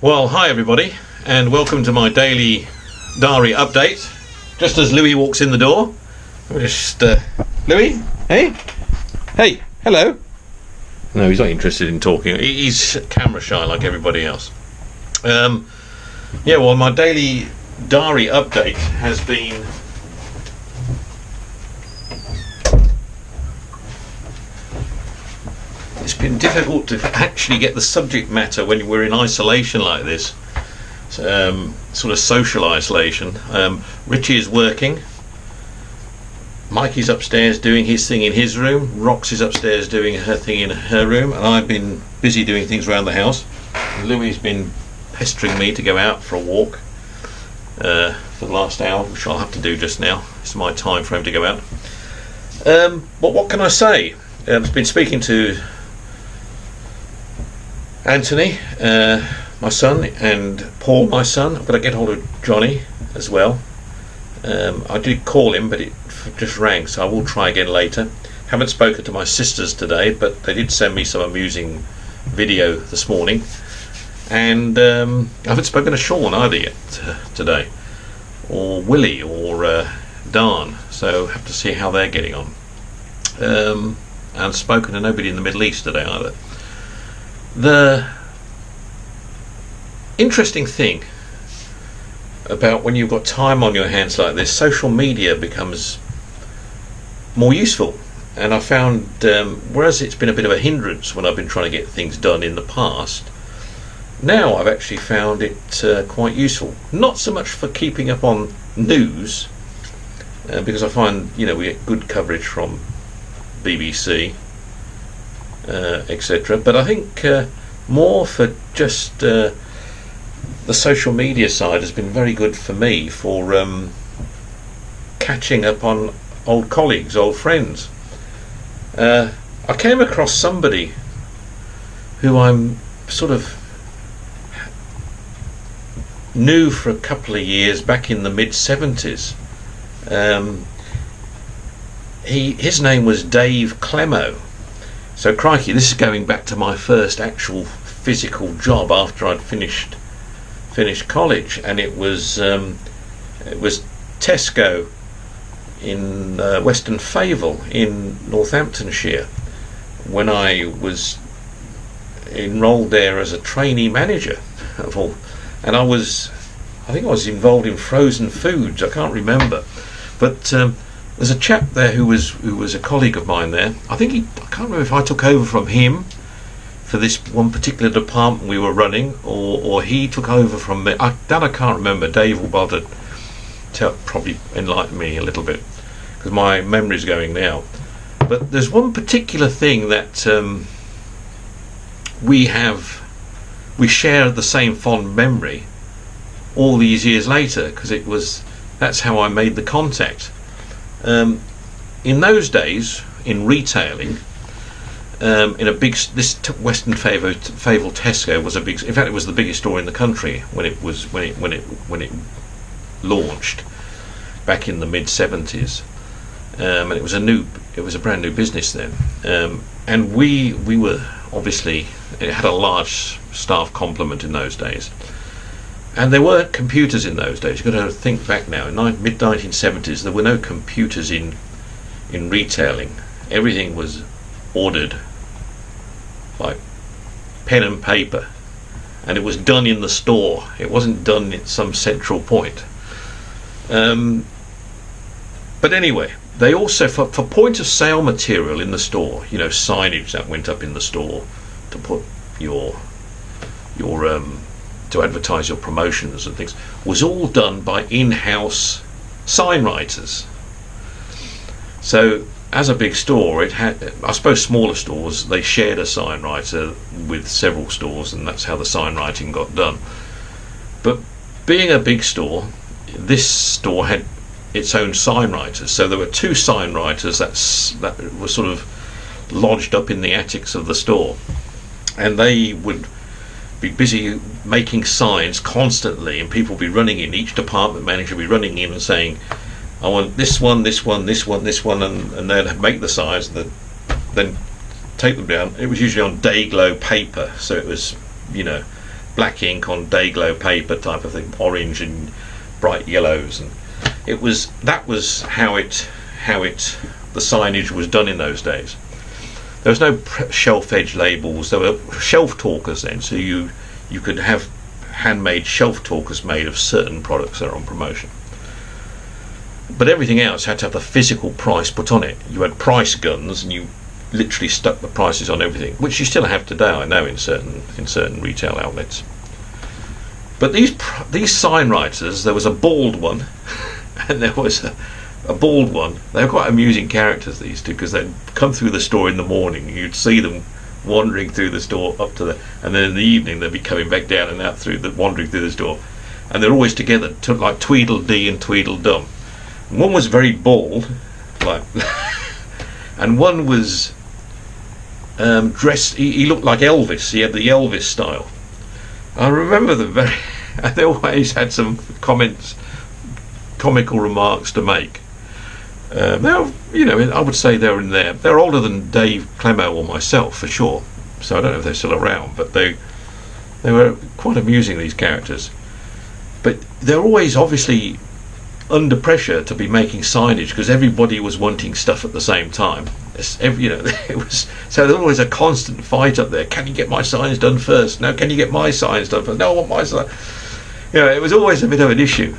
Well, hi everybody, and welcome to my daily diary update. Just as Louis walks in the door, Louis, hey, hello. No, he's not interested in talking. He's camera shy like everybody else. Well, my daily diary update has been it's been difficult to actually get the subject matter when we're in isolation like this, sort of social isolation. Richie is working, Mikey's upstairs doing his thing in his room, Roxy's upstairs doing her thing in her room, and I've been busy doing things around the house. Louis's been pestering me to go out for a walk for the last hour, which I'll have to do just now. It's my time for him to go out. But what can I say? I've been speaking to Anthony, my son, and Paul, my son. I've got to get hold of Johnny as well. I did call him, but it just rang, so I will try again later. Haven't spoken to my sisters today, but they did send me some amusing video this morning. And I haven't spoken to Sean either yet today, or Willie, or Dan, so have to see how they're getting on. And spoken to nobody in the Middle East today either. The interesting thing about when you've got time on your hands like this, social media becomes more useful. And I found, whereas it's been a bit of a hindrance when I've been trying to get things done in the past, now I've actually found it quite useful. Not so much for keeping up on news, because I find, we get good coverage from BBC, etc. But I think more for just the social media side has been very good for me for catching up on old colleagues, old friends. I came across somebody who I'm sort of knew for a couple of years back in the mid-70s. His name was Dave Clemo. So crikey, this is going back to my first actual physical job after I'd finished college, and it was Tesco in Western Favell in Northamptonshire, when I was enrolled there as a trainee manager of all. And I think I was involved in frozen foods. I can't remember, but there's a chap there who was a colleague of mine there. I can't remember if I took over from him for this one particular department we were running, or he took over from me. That I can't remember. Dave will bother probably enlighten me a little bit, because my memory's going now. But there's one particular thing that we share the same fond memory all these years later, because that's how I made the contact. In those days, in retailing, in a big, this Western Favell Tesco was a big. In fact, it was the biggest store in the country when it launched back in the mid-70s, and it was a brand new business then. And we were obviously, it had a large staff complement in those days. And there weren't computers in those days. You've got to think back now. In mid-1970s, there were no computers in retailing. Everything was ordered by pen and paper, and it was done in the store. It wasn't done at some central point. But anyway, they also, for point of sale material in the store, signage that went up in the store to put your to advertise your promotions and things, was all done by in-house sign writers. So as a big store, it had, I suppose smaller stores, they shared a sign writer with several stores, and that's how the sign writing got done. But being a big store, this store had its own sign writers. So there were two sign writers that were sort of lodged up in the attics of the store, and they would be busy making signs constantly, and people would be running in, each department manager would be running in and saying, I want this one, this one, this one, this one, and they'd make the signs and then take them down. It was usually on day glow paper, so it was black ink on day glow paper type of thing, orange and bright yellows, and that was how the signage was done in those days. There was no shelf edge labels. There were shelf talkers then, so you could have handmade shelf talkers made of certain products that are on promotion. But everything else had to have the physical price put on it. You had price guns, and you literally stuck the prices on everything, which you still have today, I know, in certain retail outlets. But these sign writers, there was a bald one, and there was a bald one. They were quite amusing characters, these two, because they'd come through the store in the morning. You'd see them wandering through the store up to and then in the evening they'd be coming back down and out wandering through the store, and they're always together, like Tweedledee and Tweedledum. And one was very bald, like, and one was dressed. He looked like Elvis. He had the Elvis style. I remember them very. And they always had some comical remarks to make. Now, I would say they're in there. They're older than Dave Clemo or myself, for sure. So I don't know if they're still around, but they were quite amusing, these characters. But they're always obviously under pressure to be making signage, because everybody was wanting stuff at the same time. It was, so there's always a constant fight up there. Can you get my signs done first? No, can you get my signs done first? No, I want my sign. It was always a bit of an issue.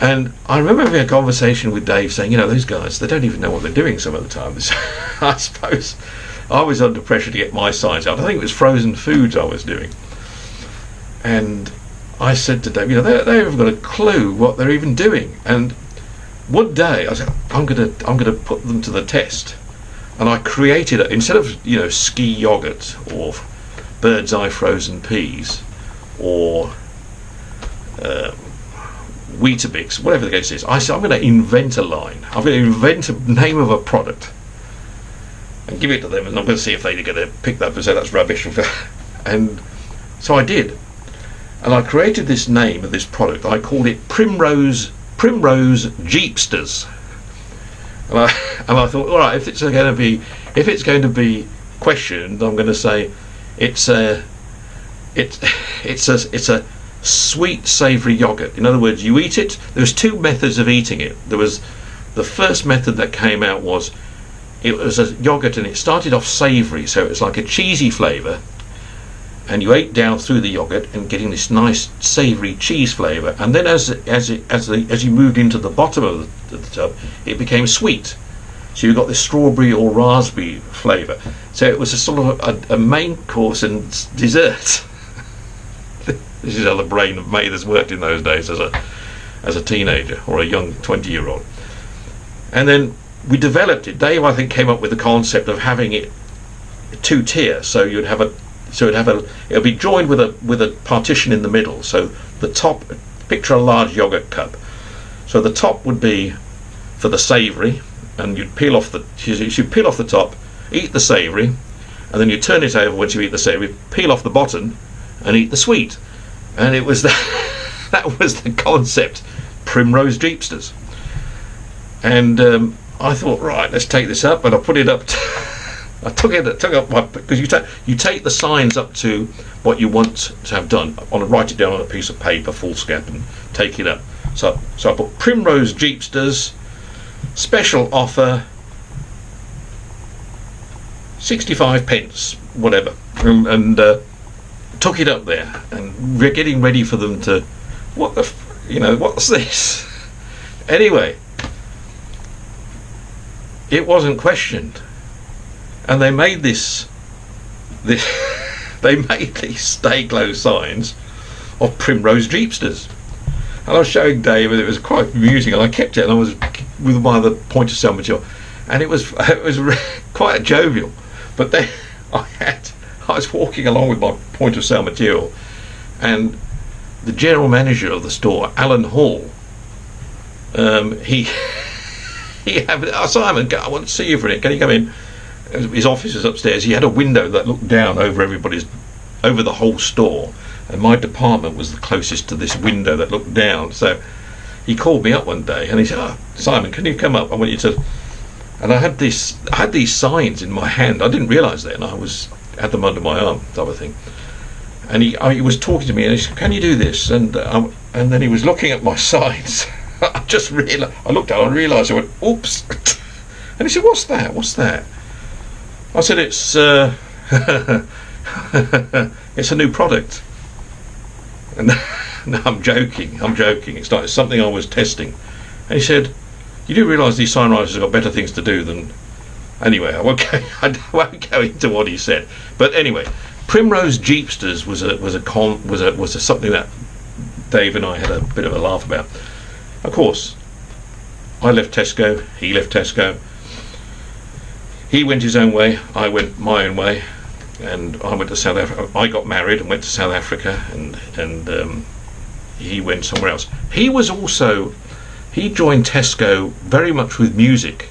And I remember having a conversation with Dave saying, those guys, they don't even know what they're doing some of the time. I suppose I was under pressure to get my signs out. I think it was frozen foods I was doing. And I said to Dave, they haven't got a clue what they're even doing. And one day I said, I'm gonna put them to the test. And I created instead of ski yogurt or bird's eye frozen peas or Weetabix, whatever the case is, I said I'm going to invent a line. I'm going to invent a name of a product and give it to them, and I'm going to see if they're going to pick that up and say that's rubbish. And so I did, and I created this name of this product. I called it Primrose Jeepsters, and I thought, all right, if it's going to be questioned, I'm going to say it's a sweet savoury yogurt. In other words, you eat it. There's two methods of eating it. There was the first method that came out was it was a yogurt, and it started off savoury, so it was like a cheesy flavour, and you ate down through the yogurt and getting this nice savoury cheese flavour, and then as you moved into the bottom of the tub, it became sweet, so you got this strawberry or raspberry flavour. So it was a sort of a main course and dessert. This is how the brain of Mathers worked in those days as a teenager or a young 20-year-old. And then we developed it. Dave, I think, came up with the concept of having it two-tier. So it'll be joined with a partition in the middle. So the top, picture a large yogurt cup. So the top would be for the savoury, and you'd peel off the top, eat the savoury, and then you turn it over once you eat the savoury, peel off the bottom, and eat the sweet. And it was that was the concept, Primrose Jeepsters. And I thought, right, let's take this up, and I put it up. I took up because you take the signs up to what you want to have done. Write it down on a piece of paper, foolscap, and take it up. So I put Primrose Jeepsters, special offer, 65p, whatever, and took it up there, and we're getting ready for them to, what's this? Anyway, it wasn't questioned, and they made these stay glow signs of Primrose Jeepsters, and I was showing Dave, and it was quite amusing, and I kept it, and I was with my other point of sale material, and it was quite jovial. But then I was walking along with my point of sale material, and the general manager of the store, Alan Hall, he had, Simon, I want to see you for it. Can you come in? His office is upstairs. He had a window that looked down over the whole store, and my department was the closest to this window that looked down. So he called me up one day, and he said, Simon, can you come up? I want you to. And I had these signs in my hand. I didn't realise that, and I had them under my arm, type of thing. and he was talking to me, and he said, "Can you do this?" And then he was looking at my sides. I just realised. I looked down. I realised. I went, "Oops!" And he said, "What's that? What's that?" I said, "It's it's a new product." And no, I'm joking. It's not. It's something I was testing. And he said, "You do realise these signwriters have got better things to do than." Anyway, I won't go into what he said. But anyway, Primrose Jeepsters was something that Dave and I had a bit of a laugh about. Of course, I left Tesco. He left Tesco. He went his own way. I went my own way, and I went to South Africa. I got married and went to South Africa, and he went somewhere else. He joined Tesco very much with music.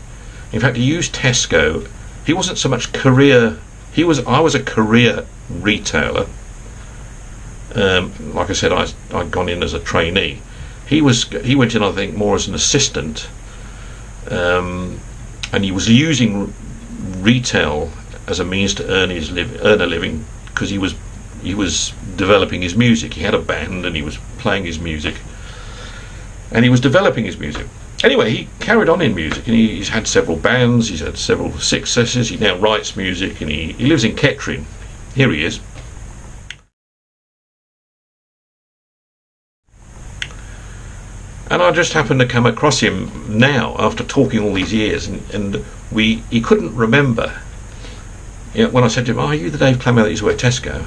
In fact, he used Tesco. He wasn't so much career. I was a career retailer. Like I said, I'd gone in as a trainee. He went in, I think, more as an assistant, and he was using retail as a means to earn a living, because he was developing his music. He had a band and he was playing his music, and he was developing his music. Anyway, he carried on in music, and he's had several bands, he's had several successes. He now writes music, and he lives in Kettering. Here he is. And I just happened to come across him now after talking all these years, and he couldn't remember. You know, when I said to him, "Are you the Dave Clammer that used to work at Tesco?"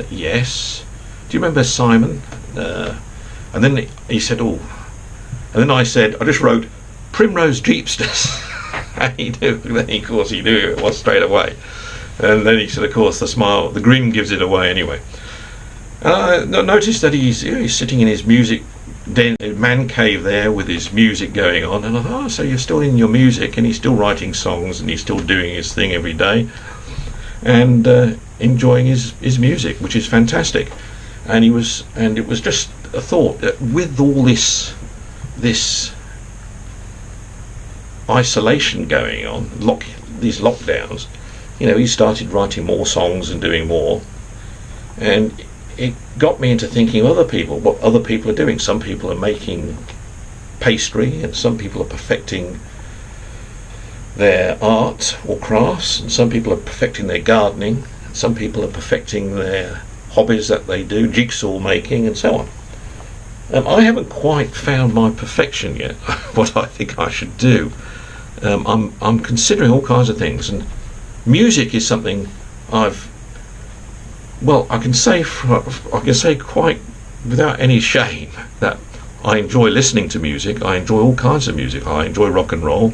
Yes. "Do you remember Simon?" And then he said, "Oh." And then I said, I just wrote Primrose Jeepsters. And he knew. Then of course he knew who it was straight away. And then he said, of course, the grin gives it away anyway. And I noticed that he's sitting in his music man cave there with his music going on, and I thought, oh, so you're still in your music, and he's still writing songs, and he's still doing his thing every day, and enjoying his music, which is fantastic. And it was just a thought that with all this isolation going on, these lockdowns, he started writing more songs and doing more, and it got me into thinking of what other people are doing. Some people are making pastry, and some people are perfecting their art or crafts, and some people are perfecting their gardening, and some people are perfecting their hobbies that they do, jigsaw making and so on. I haven't quite found my perfection yet, what I think I should do. I'm considering all kinds of things, and music is something I can say quite without any shame that I enjoy listening to music. I enjoy all kinds of music. I enjoy rock and roll.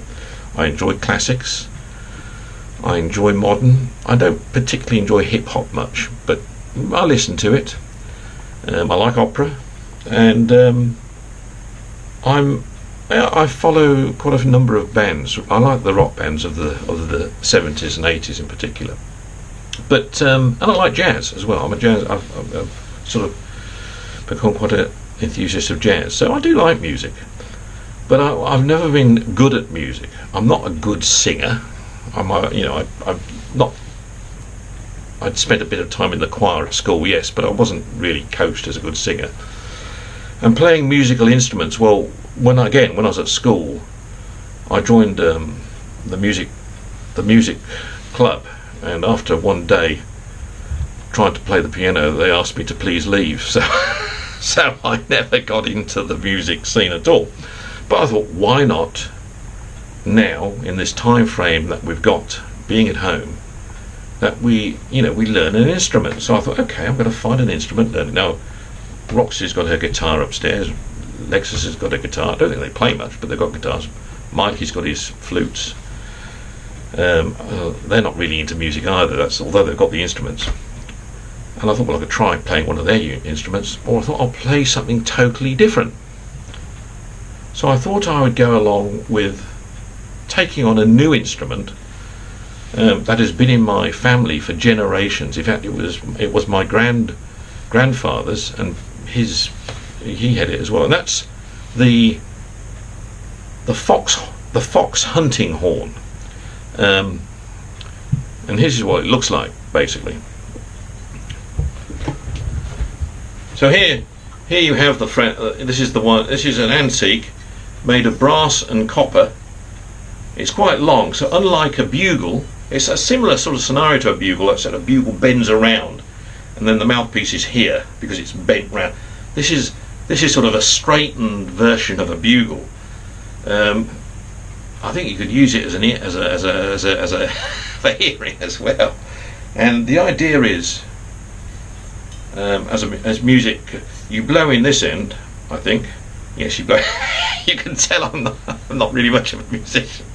I enjoy classics. I enjoy modern. I don't particularly enjoy hip hop much, but I listen to it. I like opera, and I follow quite a number of bands. I like the rock bands of the 70s and 80s in particular. But and I like jazz as well. I've sort of become quite an enthusiast of jazz, so I do like music. But I've never been good at music. I'm not a good singer. I'd spent a bit of time in the choir at school, yes, but I wasn't really coached as a good singer. And playing musical instruments, well, when I was at school, I joined the music club. And after one day trying to play the piano, they asked me to please leave. So I never got into the music scene at all. But I thought, why not now, in this time frame that we've got, being at home, that we learn an instrument. So I thought, okay, I'm going to find an instrument. Now, Roxy's got her guitar upstairs. Lexus has got a guitar. I don't think they play much, but they've got guitars. Mikey's got his flutes. They're not really into music either, although they've got the instruments. And I thought, well, I could try playing one of their instruments, or I thought I'll play something totally different. So I thought I would go along with taking on a new instrument that has been in my family for generations. In fact, it was my grandfather's, and he had it as well, and that's the fox hunting horn. And here's what it looks like, basically. So here you have the this is the one. This is an antique made of brass and copper. It's quite long, so unlike a bugle, it's a similar sort of scenario to a bugle, except a bugle bends around and then the mouthpiece is here because it's bent round. This is sort of a straightened version of a bugle. I think you could use it as a for hearing as well. And the idea is, as music, you blow in this end, I think. Yes, you blow. You can tell I'm not really much of a musician.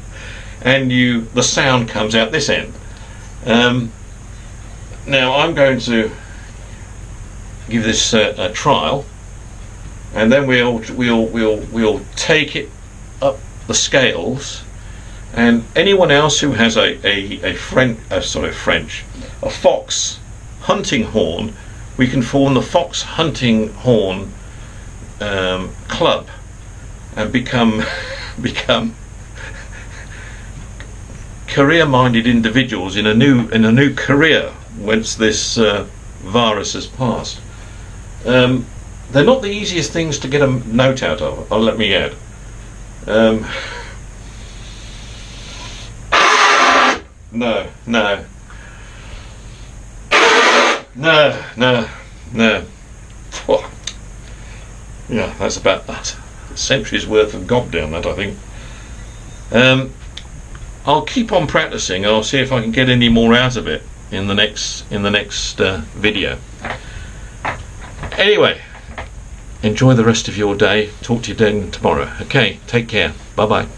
And the sound comes out this end. Now I'm going to give this a trial, and then we'll take it up the scales. And anyone else who has a fox hunting horn, we can form the fox hunting horn club and become career-minded individuals in a new career once this virus has passed. They're not the easiest things to get a note out of. Let me add. No. Yeah, that's about that. A century's worth of gob down that, I think. I'll keep on practicing. I'll see if I can get any more out of it in the next video. Anyway, enjoy the rest of your day. Talk to you then tomorrow. Okay, take care. Bye bye.